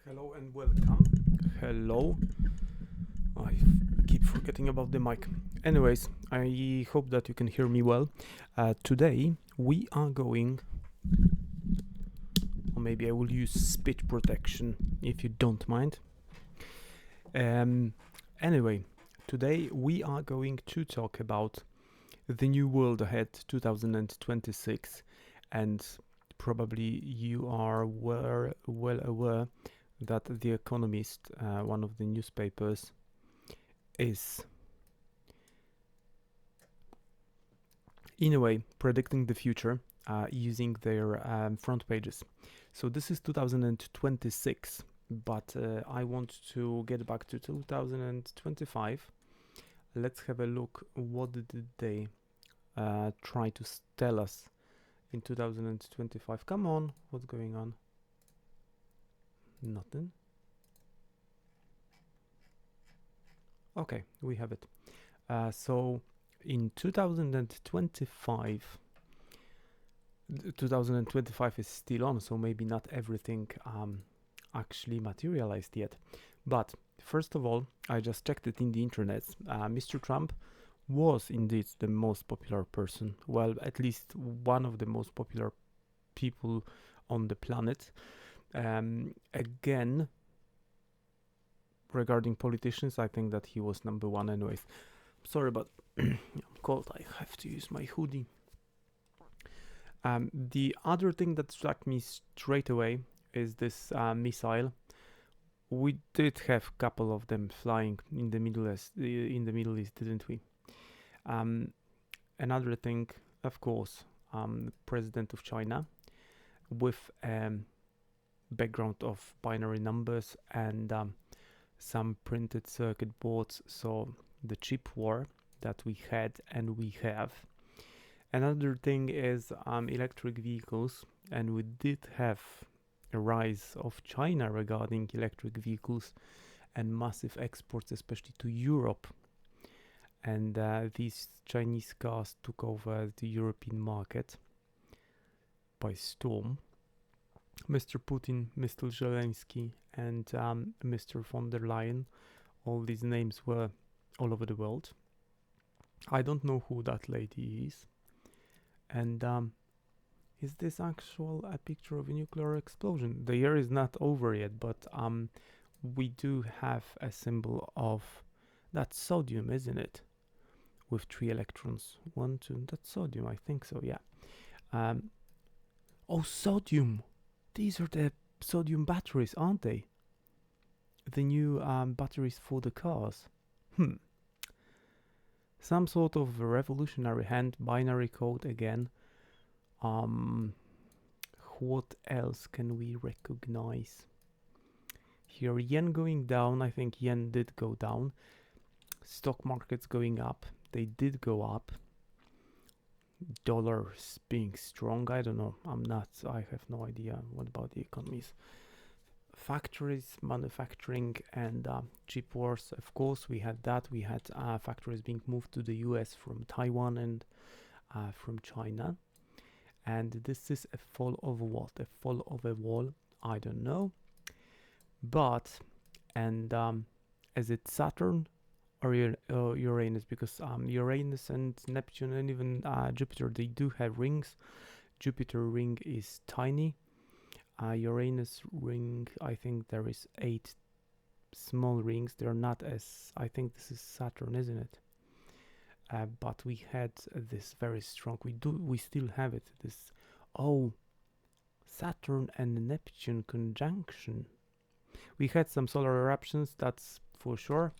Hello and welcome. Hello. Keep forgetting about the mic. Anyways, I hope that you can hear me well. Today we are going, or maybe I will use speech protection if you don't mind. Anyway, today we are going to talk about the new world ahead 2026, and probably you are well aware that The Economist, one of the newspapers, is in a way predicting the future using their front pages. So this is 2026, but I want to get back to 2025. Let's have a look. What did they try to tell us in 2025? Come on, what's going on? Nothing. Okay, we have it. So in 2025, 2025 is still on, so maybe not everything actually materialized yet. But first of all, I just checked it in the internet. Mr. Trump was indeed the most popular person. Well, at least one of the most popular people on the planet. Again, regarding politicians, I think that he was number one anyways. Sorry, but I'm cold. I have to use my hoodie. The other thing that struck me straight away is this missile. We did have a couple of them flying in the Middle East, didn't we? Another thing, of course, the president of China with background of binary numbers and some printed circuit boards. So the chip war that we had and we have. Another thing is electric vehicles, and we did have a rise of China regarding electric vehicles and massive exports, especially to Europe. And these Chinese cars took over the European market by storm. Mr. Putin, Mr. Zelensky, and Mr. von der Leyen, all these names were all over the world. I don't know who that lady is. And is this actual a picture of a nuclear explosion? The year is not over yet, but we do have a symbol of that sodium, isn't it? With 3 electrons. 1, 2, that's sodium, I think so, yeah. Oh, sodium! These are the sodium batteries, aren't they? The new batteries for the cars. Some sort of revolutionary hand, binary code again. What else can we recognize? Here, yen going down. I think yen did go down. Stock markets going up. They did go up. Dollars being strong. I don't know. I have no idea. What about the economies? Factories, manufacturing, and chip wars. Of course, we had that. We had factories being moved to the US from Taiwan and from China. And this is a fall of what? A fall of a wall? I don't know. But, and is it Saturn or Uranus? Because Uranus and Neptune and even Jupiter, they do have rings. Jupiter ring is tiny. Uranus ring, I think there is 8 small rings. They're not as, I think this is Saturn, isn't it? But we had this very strong, we still have it, this, Saturn and Neptune conjunction. We had some solar eruptions, that's for sure.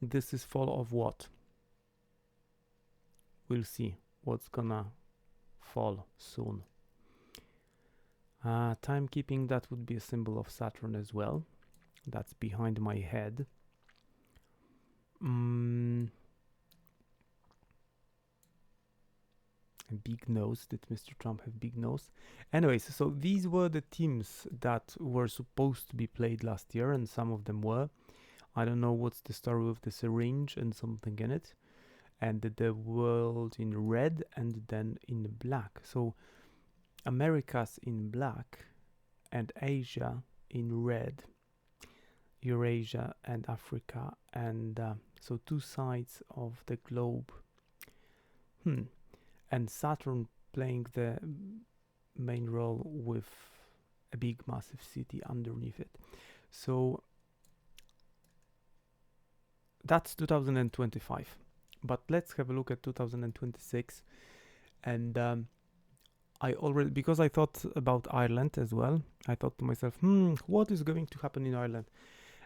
This is fall of what? We'll see what's gonna fall soon. Timekeeping, that would be a symbol of Saturn as well. That's behind my head. A big nose. Did Mr. Trump have big nose? Anyways, so these were the teams that were supposed to be played last year, and some of them were. I don't know what's the story with the syringe and something in it. And the world in red and then in black. So America's in black and Asia in red. Eurasia and Africa, and so two sides of the globe. And Saturn playing the main role with a big massive city underneath it. So that's 2025, but let's have a look at 2026. And I already, because I thought about Ireland as well, I thought to myself, what is going to happen in Ireland?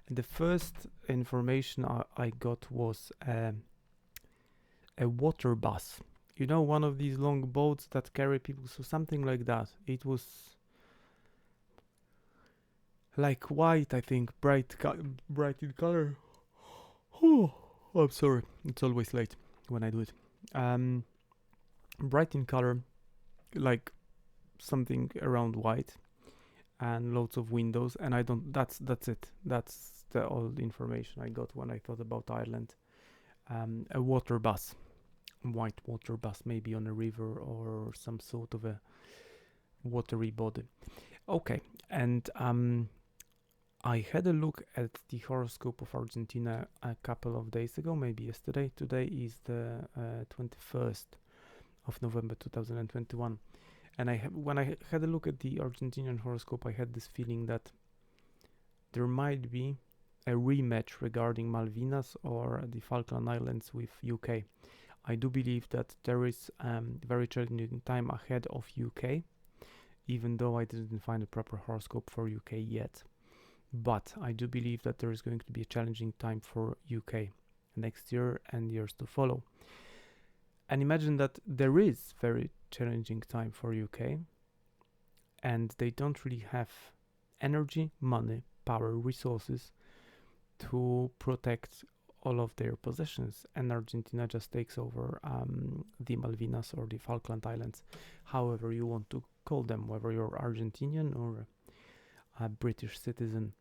And the first information I got was a water bus. You know, one of these long boats that carry people, so something like that. It was like white, I think, bright in color. Oh, I'm sorry. It's always late when I do it. Bright in color, like something around white, and loads of windows. And I don't. That's it. That's the all information I got when I thought about Ireland. A water bus, white water bus, maybe on a river or some sort of a watery body. Okay, and I had a look at the horoscope of Argentina a couple of days ago, maybe yesterday. Today is the 21st of November 2021. And when I had a look at the Argentinian horoscope, I had this feeling that there might be a rematch regarding Malvinas or the Falkland Islands with UK. I do believe that there is very challenging time ahead of UK, even though I didn't find a proper horoscope for UK yet. But I do believe that there is going to be a challenging time for UK next year and years to follow. And imagine that there is very challenging time for UK, and they don't really have energy, money, power, resources to protect all of their possessions, and Argentina just takes over the Malvinas or the Falkland Islands, however you want to call them, whether you're Argentinian or a British citizen.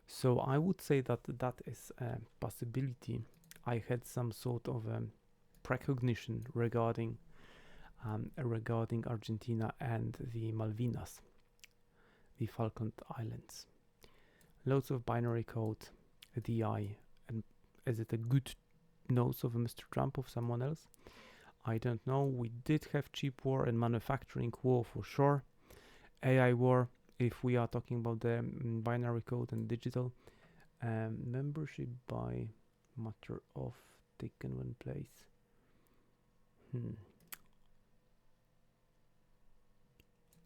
So I would say that that is a possibility. I had some sort of precognition regarding Argentina and the Malvinas, the Falkland Islands. Loads of binary code, DI, and is it a good nose of a Mr. Trump of someone else? I don't know. We did have chip war and manufacturing war for sure. AI war, if we are talking about the binary code and digital. Membership by matter of taken one place.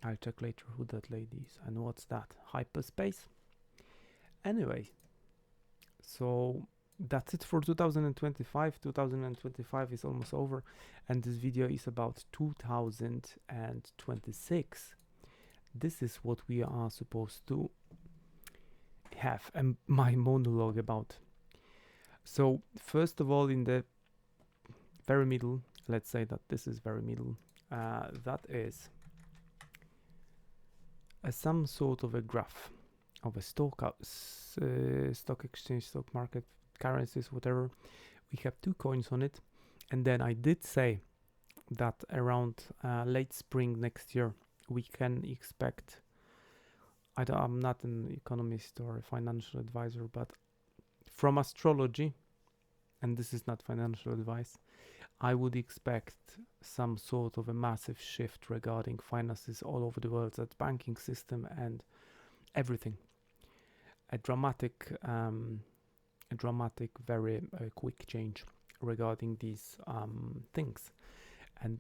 I'll check later who that lady is and what's that. Hyperspace? Anyway, so that's it for 2025. 2025 is almost over, and this video is about 2026. This is what we are supposed to have my monologue about. So first of all, in the very middle, let's say that this is very middle, that is some sort of a graph of a stock exchange, stock market, currencies, whatever. We have two coins on it, and then I did say that around late spring next year we can expect, I'm not an economist or a financial advisor, but from astrology, and this is not financial advice, I would expect some sort of a massive shift regarding finances all over the world, that banking system and everything. A dramatic, very quick change regarding these things, and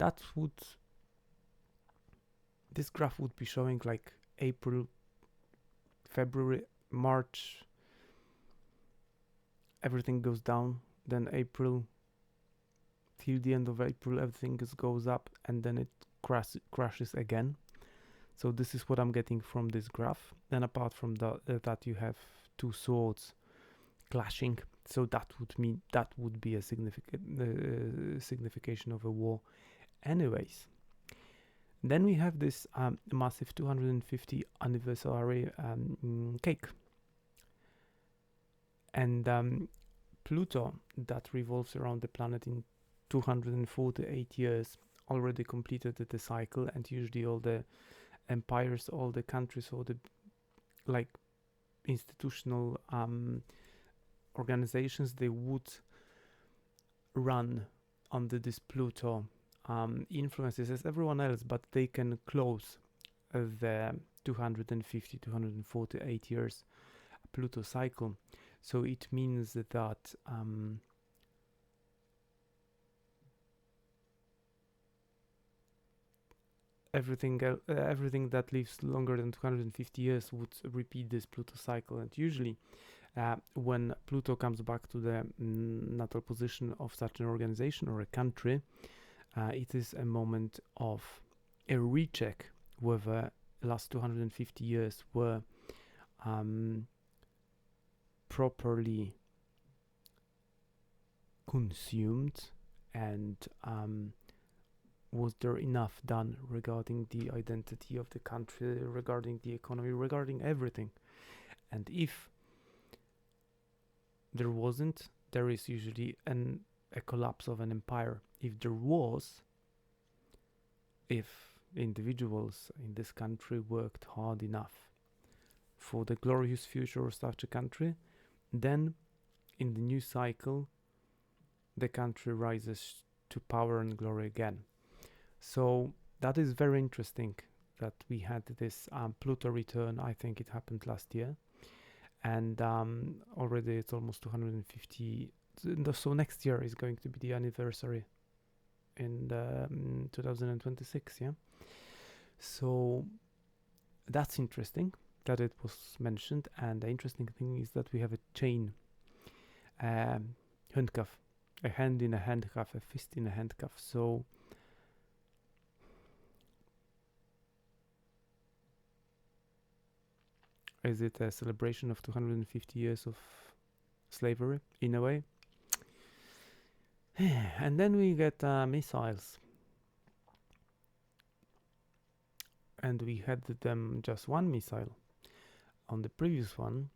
this graph would be showing like April, February, March, everything goes down, then April, till the end of April, everything goes up, and then it crashes again. So this is what I'm getting from this graph. Then apart from that you have two swords clashing, so that would mean that would be a signification of a war. Anyways, then we have this massive 250 anniversary cake, and Pluto, that revolves around the planet in 248 years, already completed the cycle, and usually all the empires, all the countries, all the like institutional organizations, they would run under this Pluto influences as everyone else, but they can close the 250, 248 years Pluto cycle. So it means that everything that lives longer than 250 years would repeat this Pluto cycle. And usually when Pluto comes back to the natal position of such an organization or a country, it is a moment of a recheck whether last 250 years were properly consumed, and was there enough done regarding the identity of the country, regarding the economy, regarding everything. And if there wasn't, there is usually a collapse of an empire. If there was, if individuals in this country worked hard enough for the glorious future of such a country, then in the new cycle the country rises to power and glory again. So that is very interesting that we had this Pluto return. I think it happened last year, and already it's almost 250. So next year is going to be the anniversary in 2026. Yeah, so that's interesting that it was mentioned. And the interesting thing is that we have a chain, handcuff, a hand in a handcuff, a fist in a handcuff. So is it a celebration of 250 years of slavery in a way? And then we get missiles, and we had them just one missile on the previous one,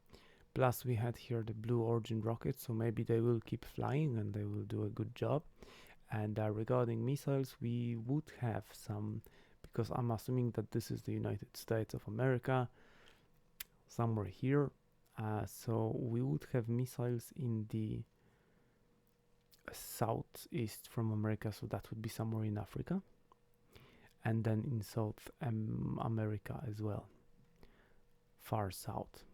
plus we had here the Blue Origin rocket, so maybe they will keep flying and they will do a good job. And regarding missiles, we would have some, because I'm assuming that this is the United States of America, somewhere here, so we would have missiles in the southeast from America, so that would be somewhere in Africa, and then in South America as well, far south,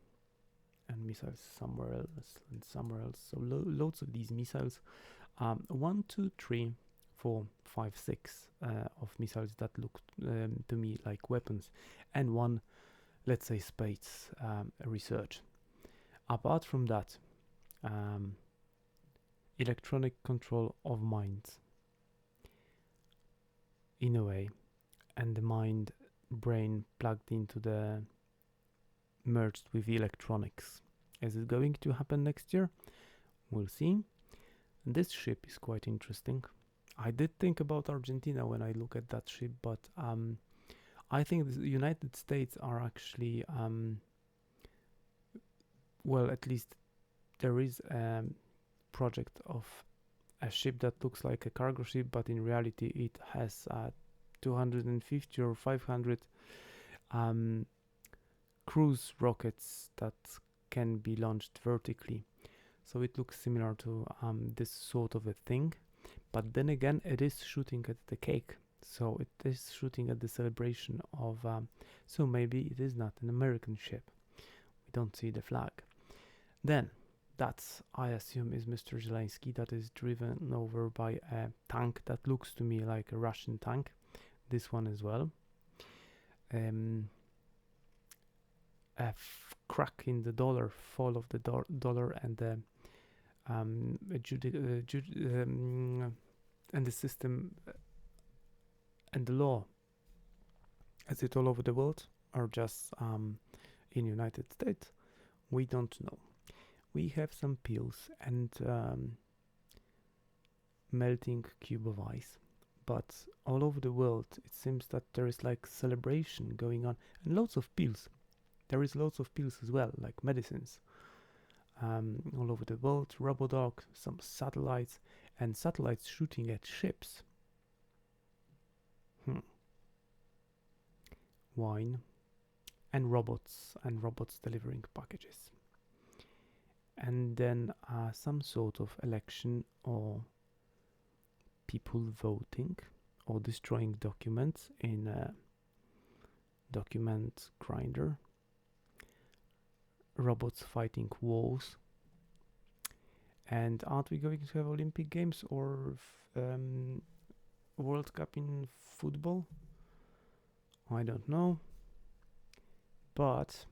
and missiles somewhere else and somewhere else. So loads of these missiles, 1, 2, 3, 4, 5, 6 of missiles that look to me like weapons, and one, let's say, space research. Apart from that, electronic control of minds in a way, and the mind brain plugged into the merged with electronics. Is it going to happen next year? We'll see. And this ship is quite interesting. I did think about Argentina when I look at that ship, but I think the United States are actually well, at least there is a project of a ship that looks like a cargo ship, but in reality it has 250 or 500 cruise rockets that can be launched vertically. So it looks similar to this sort of a thing, but then again it is shooting at the cake, so it is shooting at the celebration of so maybe it is not an American ship. We don't see the flag. Then that's, I assume, is Mr. Zelensky, that is driven over by a tank that looks to me like a Russian tank. This one as well. A crack in the dollar, fall of the dollar, and the and the system and the law. Is it all over the world or just in United States? We don't know. We have some pills and melting cube of ice, but all over the world it seems that there is like celebration going on, and loads of pills. There is loads of pills as well, like medicines, all over the world. Robodog, some satellites, and satellites shooting at ships. Wine, and robots delivering packages. and then some sort of election or people voting or destroying documents in a document grinder, robots fighting wars. And aren't we going to have Olympic Games or World Cup in football? I don't know. But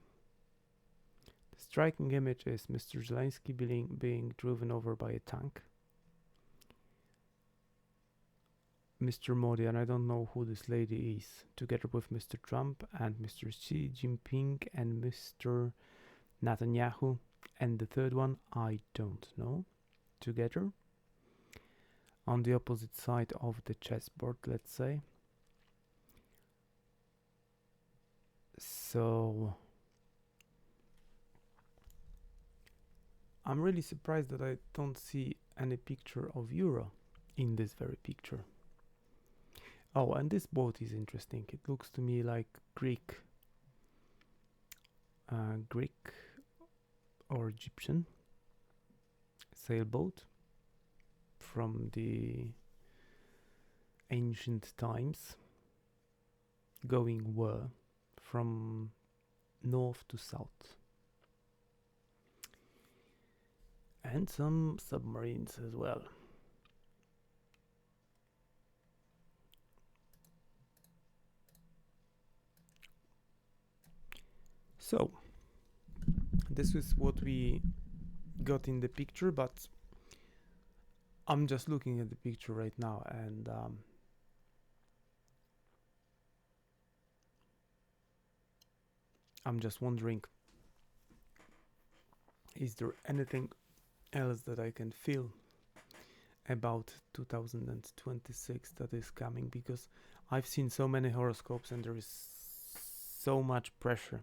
the striking image is Mr. Zelensky being driven over by a tank. Mr. Modi, and I don't know who this lady is, together with Mr. Trump and Mr. Xi Jinping and Mr. Netanyahu, and the third one I don't know, together on the opposite side of the chessboard, let's say. So I'm really surprised that I don't see any picture of Euro in this very picture. Oh, and this boat is interesting. It looks to me like Greek or Egyptian sailboat from the ancient times, going where? From north to south. And some submarines as well. So this is what we got in the picture, but I'm just looking at the picture right now, and I'm just wondering, is there anything else that I can feel about 2026 that is coming? Because I've seen so many horoscopes and there is so much pressure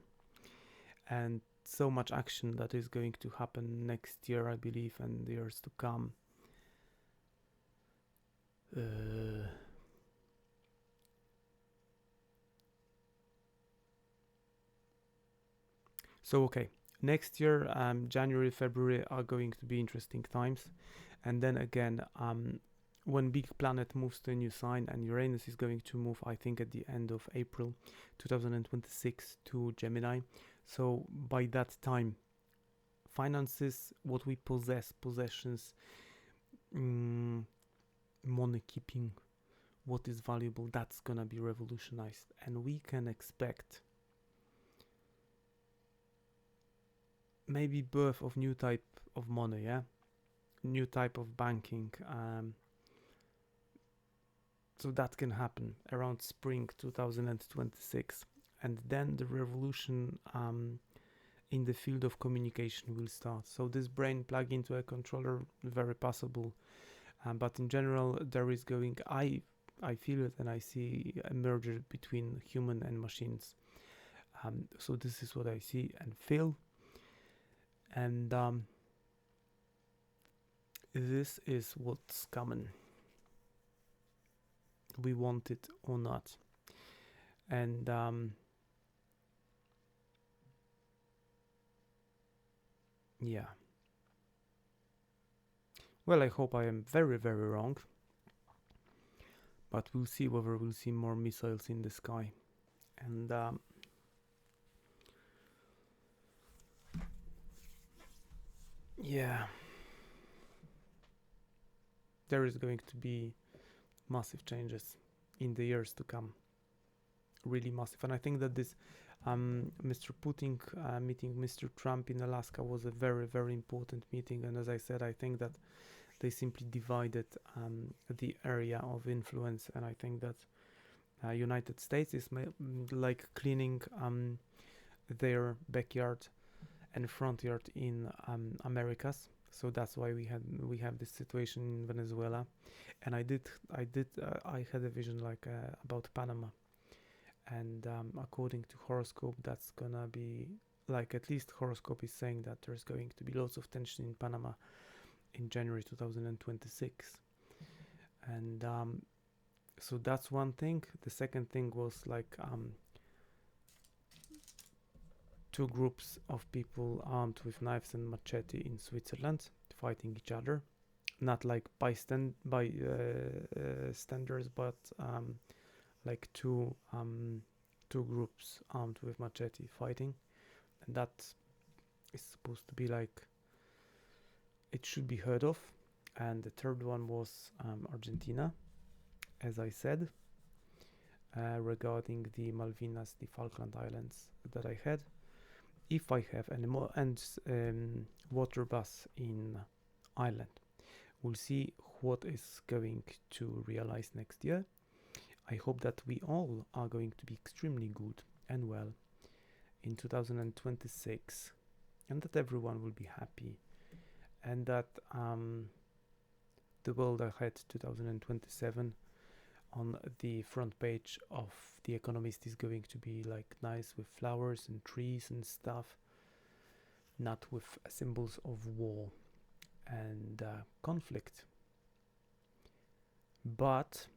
and so much action that is going to happen next year, I believe, and the years to come. So okay, next year, January, February are going to be interesting times, and then again, when big planet moves to a new sign, and Uranus is going to move, I think, at the end of April 2026 to Gemini. So by that time, finances, what we possess, possessions, money keeping, what is valuable, that's gonna be revolutionized, and we can expect maybe birth of new type of money, new type of banking. So that can happen around spring 2026, and then the revolution in the field of communication will start. So this brain plug into a controller, very possible, but in general there is going, I feel it, and I see a merger between human and machines. So this is what I see and feel, and this is what's coming, we want it or not. And yeah, well, I hope I am very, very wrong, but we'll see whether we'll see more missiles in the sky. And yeah, there is going to be massive changes in the years to come, really massive. And I think that this Mr. Putin meeting Mr. Trump in Alaska was a very, very important meeting, and as I said, I think that they simply divided the area of influence, and I think that United States is like cleaning their backyard and front yard in Americas. So that's why we have this situation in Venezuela, and I had a vision like about Panama, and according to horoscope, that's gonna be like, at least horoscope is saying that there's going to be lots of tension in Panama in January 2026, and so that's one thing. The second thing was like two groups of people armed with knives and machete in Switzerland fighting each other, not like standards, but like two groups armed with machete fighting, and that is supposed to be like, it should be heard of. And the third one was Argentina, as I said, regarding the Malvinas, the Falkland Islands that I had. If I have any more, and water bus in Ireland. We'll see what is going to realize next year. I hope that we all are going to be extremely good and well in 2026, and that everyone will be happy, and that the world ahead 2027 on the front page of the Economist is going to be like nice with flowers and trees and stuff, not with symbols of war and conflict. But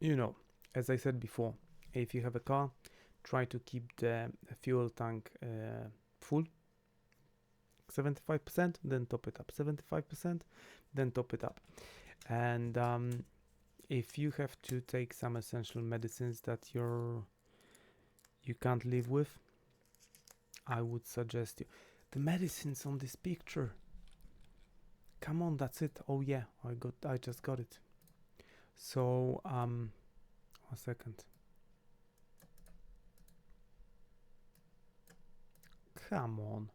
you know, as I said before, if you have a car, try to keep the fuel tank full, 75%, then top it up, 75%, then top it up. And if you have to take some essential medicines that you can't live with, I would suggest you the medicines on this picture. Come on, that's it. Oh yeah, I just got it. So 1 second. Come on.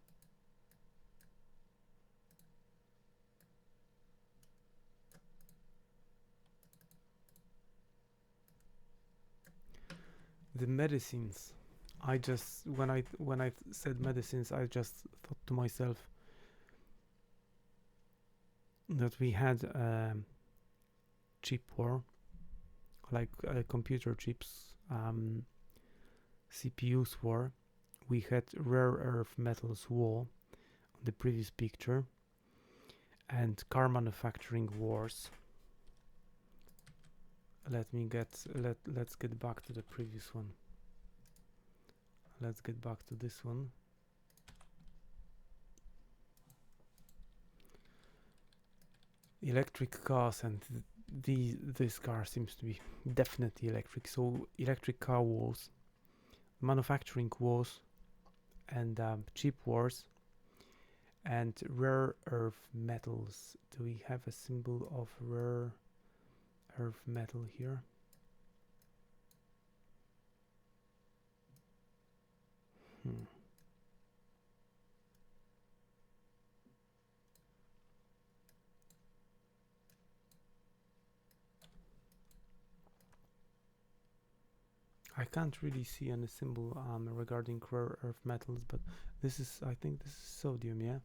The medicines. I just when I said medicines, I just thought to myself that we had chip war, like computer chips, CPUs war. We had rare earth metals war on the previous picture, and car manufacturing wars. Let's get back to the previous one. Let's get back to this one. Electric cars, and this car seems to be definitely electric. So electric car wars, manufacturing wars, and chip wars, and rare earth metals. Do we have a symbol of rare earth metal here? I can't really see any symbol regarding rare earth metals, but this is, I think this is sodium, yeah?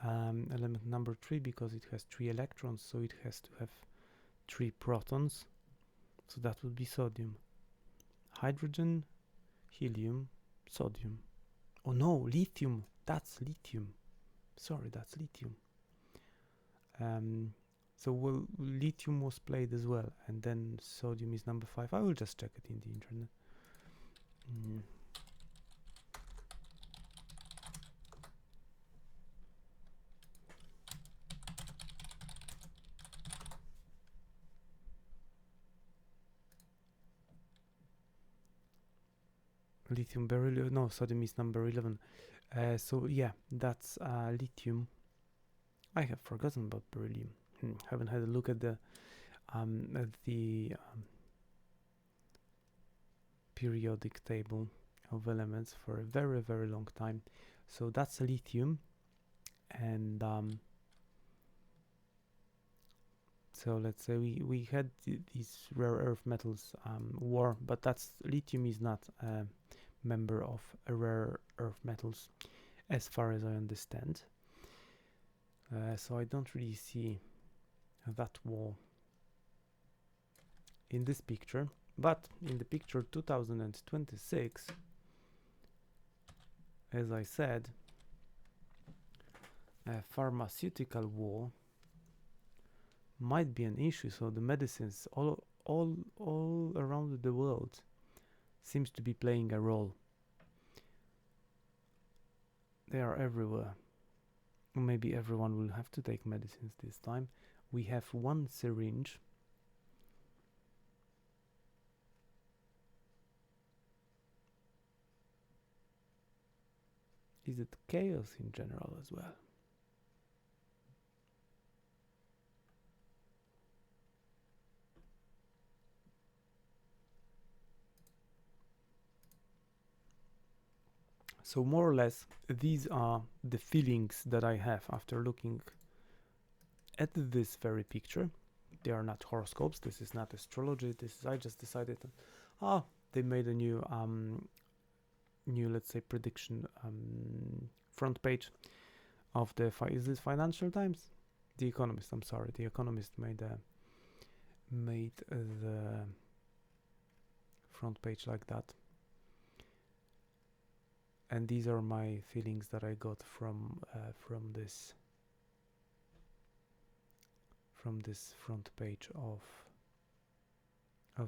Element number 3, because it has 3 electrons, so it has to have 3 protons, so that would be sodium. Hydrogen, helium, sodium. Oh no, lithium, that's lithium. Sorry, that's lithium. So lithium was played as well, and then sodium is number 5. I will just check it in the internet. Lithium, beryllium, no, sodium is number 11. So yeah, that's lithium. I have forgotten about beryllium. Haven't had a look at the periodic table of elements for a very, very long time. So that's lithium, and so let's say we had these rare earth metals war, but that's lithium is not a member of a rare earth metals, as far as I understand. So I don't really see that war in this picture, but in the picture 2026, as I said, a pharmaceutical war might be an issue. So the medicines all around the world seems to be playing a role. They are everywhere. Maybe everyone will have to take medicines this time. We have one syringe. Is it chaos in general as well? So more or less, these are the feelings that I have after looking at this very picture. They are not horoscopes. This is not astrology. This is, I just decided, they made a new, let's say, prediction front page of the is this Financial Times? The Economist. I'm sorry, The Economist made the front page like that. And these are my feelings that I got from this front page of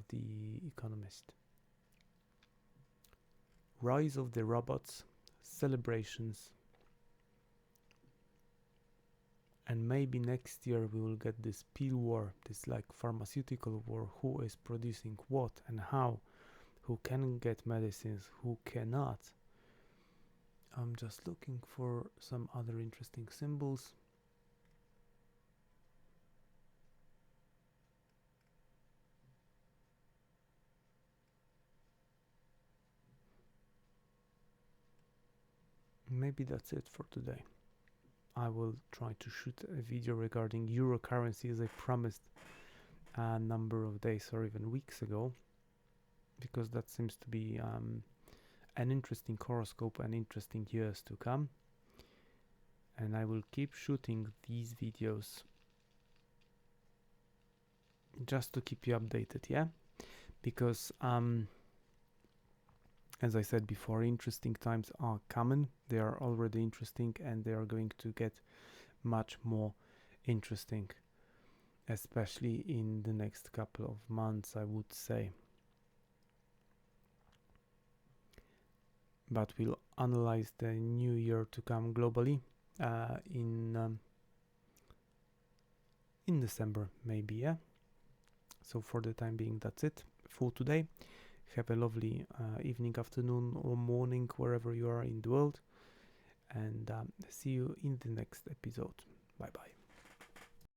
the Economist. Rise of the robots, celebrations, and maybe next year we will get this pill war, this like pharmaceutical war, who is producing what and how, who can get medicines, who cannot. I'm just looking for some other interesting symbols. Maybe that's it for today. I will try to shoot a video regarding euro currency as I promised a number of days or even weeks ago, because that seems to be an interesting horoscope and interesting years to come. And I will keep shooting these videos just to keep you updated, yeah? Because as I said before, interesting times are coming. They are already interesting and they are going to get much more interesting, especially in the next couple of months, I would say. But we'll analyze the new year to come globally in December, maybe, yeah? So for the time being, that's it for today. Have a lovely evening, afternoon, or morning, wherever you are in the world. And see you in the next episode. Bye-bye.